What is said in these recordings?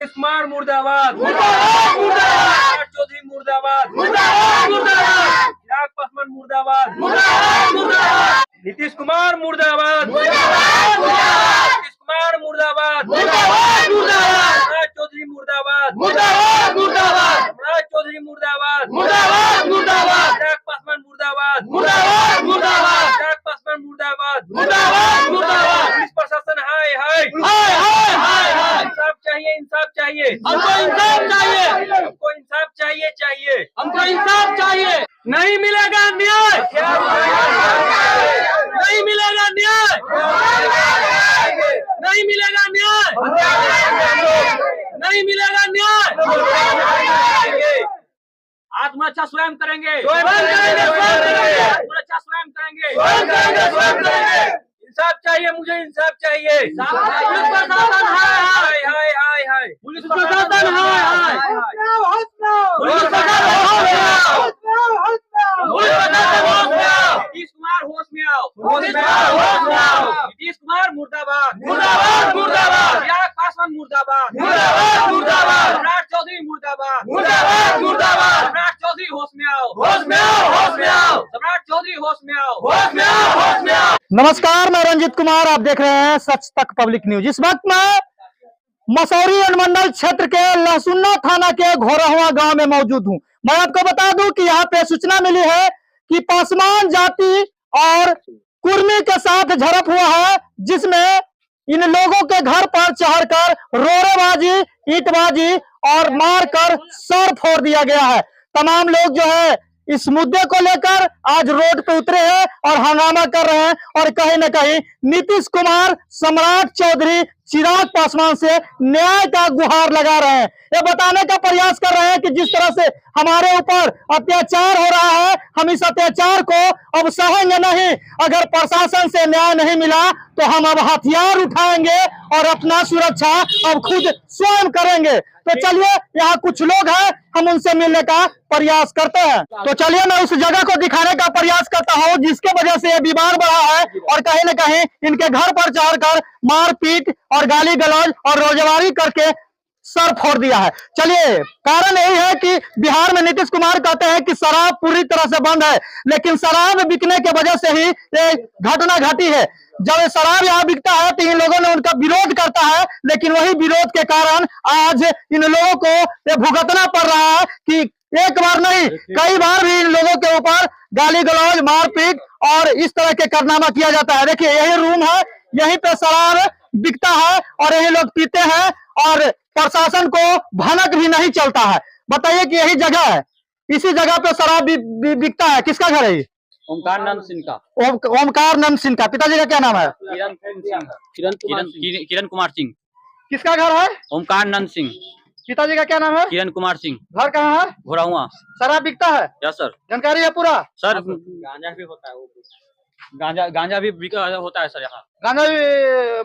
कुमार मुर्दाबाद, चौधरी मुर्दाबाद, चिराग पासवान मुर्दाबाद, नीतीश कुमार मुर्दाबाद, नीतीश कुमार मुर्दाबाद, चौधरी मुर्दाबाद, चौधरी मुर्दाबाद, चिराग पासवान मुर्दाबाद, चिराग पासवान मुर्दाबाद, पुलिस प्रशासन हाय हाय, इंसाफ चाहिए, इंसाफ चाहिए, हमको इंसाफ चाहिए, हमको इंसाफ चाहिए, चाहिए, हमको इंसाफ चाहिए। नहीं मिलेगा न्याय, नहीं मिलेगा न्याय, नहीं मिलेगा न्याय, नहीं मिलेगा न्याय। आत्मरक्षा स्वयं करेंगे, आत्मरक्षा स्वयं करेंगे। इंसाफ चाहिए, मुझे इंसाफ चाहिए। पुलिस प्रशासन हाय हाय, हाय हाय, पुलिस प्रशासन हाय हाय, पुलिस प्रशासन नीतीश कुमार होश में आओ, नीतीश कुमार मुर्दाबाद, चिराग पासवान मुर्दाबाद, सम्राट चौधरी मुर्दाबाद, सम्राट चौधरी होश में आओ, सम्राट चौधरी होश में आओ। नमस्कार, मैं रंजीत कुमार, आप देख रहे हैं सच तक पब्लिक न्यूज। इस वक्त मैं मसौरी अनुमंडल क्षेत्र के लहसुन्ना थाना के घोरहुआ गांव में मौजूद हूं। मैं आपको बता दूं कि यहाँ पे सूचना मिली है कि पासवान जाति और कुर्मी के साथ झड़प हुआ है, जिसमें इन लोगों के घर पर चढ़कर रोड़ेबाजी, ईंटबाजी और मारकर सर फोड़ दिया गया है। तमाम लोग जो है इस मुद्दे को लेकर आज रोड पे उतरे हैं और हंगामा कर रहे हैं और कहीं न कहीं नीतीश कुमार, सम्राट चौधरी, चिराग पासवान से न्याय का गुहार लगा रहे हैं। ये बताने का प्रयास कर रहे हैं कि जिस तरह से हमारे ऊपर अत्याचार हो रहा है, हम इस अत्याचार को अब सहेंगे नहीं। अगर प्रशासन से न्याय नहीं मिला तो हम अब हथियार उठाएंगे और अपना सुरक्षा अब खुद स्वयं करेंगे। तो चलिए, यहाँ कुछ लोग हैं, हम उनसे मिलने का प्रयास करते हैं। तो चलिए, मैं उस जगह को दिखाने का प्रयास करता हूँ जिसके वजह से ये विवाद बढ़ा है और कहीं न कहीं इनके घर पर चढ़कर मारपीट और गाली गलौज और रोजगारी करके सर फोड़ दिया है। चलिए, कारण यही है कि बिहार में नीतीश कुमार कहते हैं कि शराब पूरी तरह से बंद है, लेकिन शराब बिकने के वजह से ही ये घटना घटी है। जब ये शराब यहाँ बिकता है तो इन लोगों ने उनका विरोध करता है, लेकिन वही विरोध के कारण आज इन लोगों को ये भुगतना पड़ रहा है कि एक बार नहीं, कई बार भी इन लोगों के ऊपर गाली गलौज, मारपीट और इस तरह के कारनामा किया जाता है। देखिए, यही रूम है, यहीं पे शराब बिकता है और यही लोग पीते हैं और प्रशासन को भनक भी नहीं चलता है। बताइए कि यही जगह है, इसी जगह पे शराब भी बिकता है। किसका घर है ये? ओमकार नंद सिंह का। ओमकार नंद सिंह का। पिताजी का क्या नाम है? किरण कुमार सिंह। किसका घर है? ओमकार नंद सिंह। पिताजी का क्या नाम है? किरण कुमार सिंह। घर कहाँ है? घोरहुआ। शराब बिकता है? Yes sir. जानकारी है पूरा? सर गांजा भी होता है, गांजा भी होता है सर यहाँ। गांजा भी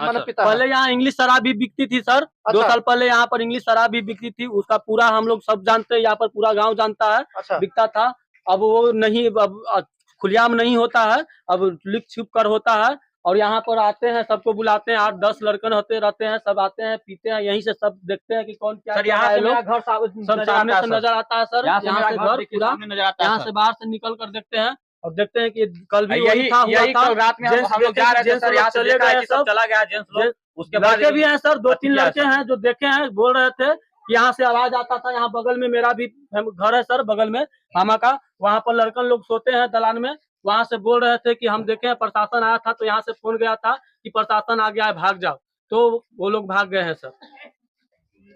मतलब पिता है? पहले यहाँ इंग्लिश शराब भी बिकती थी सर। अच्छा। 2 साल पहले यहाँ पर इंग्लिश शराब भी बिकती थी, उसका पूरा हम लोग सब जानते हैं, यहाँ पर पूरा गाँव जानता है। अच्छा। बिकता था, अब वो नहीं, अब खुलेआम नहीं होता है, अब लिख छुप कर होता है। और यहाँ पर आते हैं, सबको बुलाते हैं, 8-10 लड़कन होते रहते हैं, सब आते हैं, पीते हैं, यहीं से सब देखते हैं कि कौन क्या सर, यहाँ से मेरा घर सब सामने से नजर आता है सर। यहाँ से घर पूरा नजर आता है। यहाँ से बाहर से निकल कर देखते हैं और देखते हैं कि कल भी यही कल रात में हम लोग जा रहे थे सर, यहाँ से चले गए, सब चला गया जेंट्स लोग। उसके बाद लड़के भी हैं सर, 2-3 लड़के हैं जो देखे हैं, बोल रहे थे कि यहाँ से आवाज आता था। यहाँ बगल में मेरा भी घर है सर, बगल में मामा का, वहाँ पर लड़कन लोग सोते हैं दलान में, वहाँ से बोल रहे थे कि हम देखे प्रशासन आया था, तो यहाँ से फोन गया था कि प्रशासन आ गया है, भाग जाओ। तो वो लोग भाग गए हैं सर।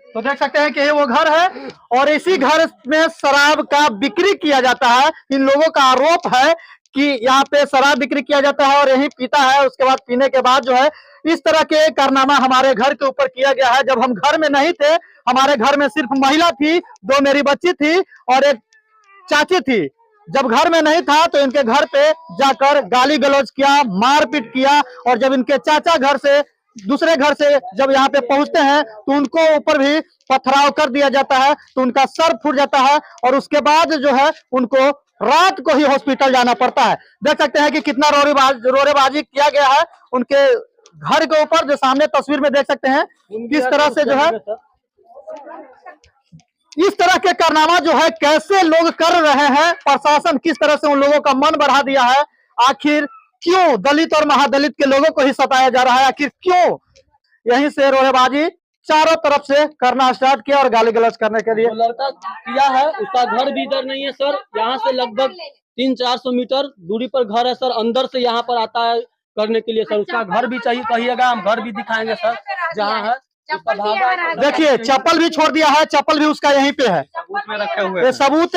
तो देख सकते हैं कि ये वो घर है और इसी घर में शराब का बिक्री किया जाता है। इन लोगों का आरोप है कि यहाँ पे शराब बिक्री किया जाता है और यही पीता है। उसके बाद पीने के बाद जो है इस तरह के कारनामा हमारे घर के ऊपर किया गया है। जब हम घर में नहीं थे, हमारे घर में सिर्फ महिला थी, 2 मेरी बच्ची थी और एक चाची थी। जब घर में नहीं था तो इनके घर पे जाकर गाली गलौज किया, मारपीट किया और जब इनके चाचा घर से, दूसरे घर से जब यहाँ पे पहुंचते हैं तो उनको ऊपर भी पथराव कर दिया जाता है, तो उनका सर फूट जाता है और उसके बाद जो है उनको रात को ही हॉस्पिटल जाना पड़ता है। देख सकते हैं कि कितना रोरेबाजी किया गया है उनके घर के ऊपर, जो सामने तस्वीर में देख सकते हैं किस तरह से जो है इस तरह के कारनामा जो है कैसे लोग कर रहे हैं, प्रशासन किस तरह से उन लोगों का मन बढ़ा दिया है, आखिर क्यों दलित और महादलित के लोगों को ही सताया जा रहा है, आखिर क्यों यहीं से रोहेबाजी चारों तरफ से करना स्टार्ट किया और गाली गलौज करने के लिए। जो लड़का किया है उसका घर भी इधर नहीं है सर, यहाँ से लगभग 300-400 मीटर दूरी पर घर है सर, अंदर से यहाँ पर आता है करने के लिए सर। उसका घर भी चाहिए कहिएगा, हम घर भी दिखाएंगे सर जहाँ है उसका धागा है। देखिए चप्पल भी छोड़ दिया है, चप्पल भी उसका यहीं पे है, में रखे हुए ये सबूत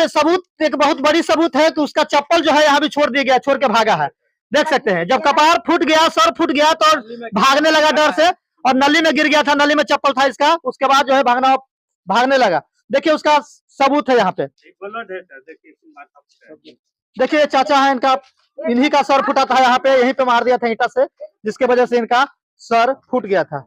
एक बहुत बड़ी सबूत है कि उसका चप्पल जो है यहाँ भी छोड़ दिया गया, छोड़ के भागा है। देख सकते हैं जब कपार फूट गया, सर फूट गया तो भागने लगा डर से, और नली में गिर गया था, नली में चप्पल था इसका, उसके बाद जो है भागने लगा। देखिए उसका सबूत है यहाँ पे। देखिए चाचा है इनका, इन्हीं का सर फूटा था यहाँ पे, यहीं पे मार दिया था ईंटा से, जिसके वजह से इनका सर फूट गया था।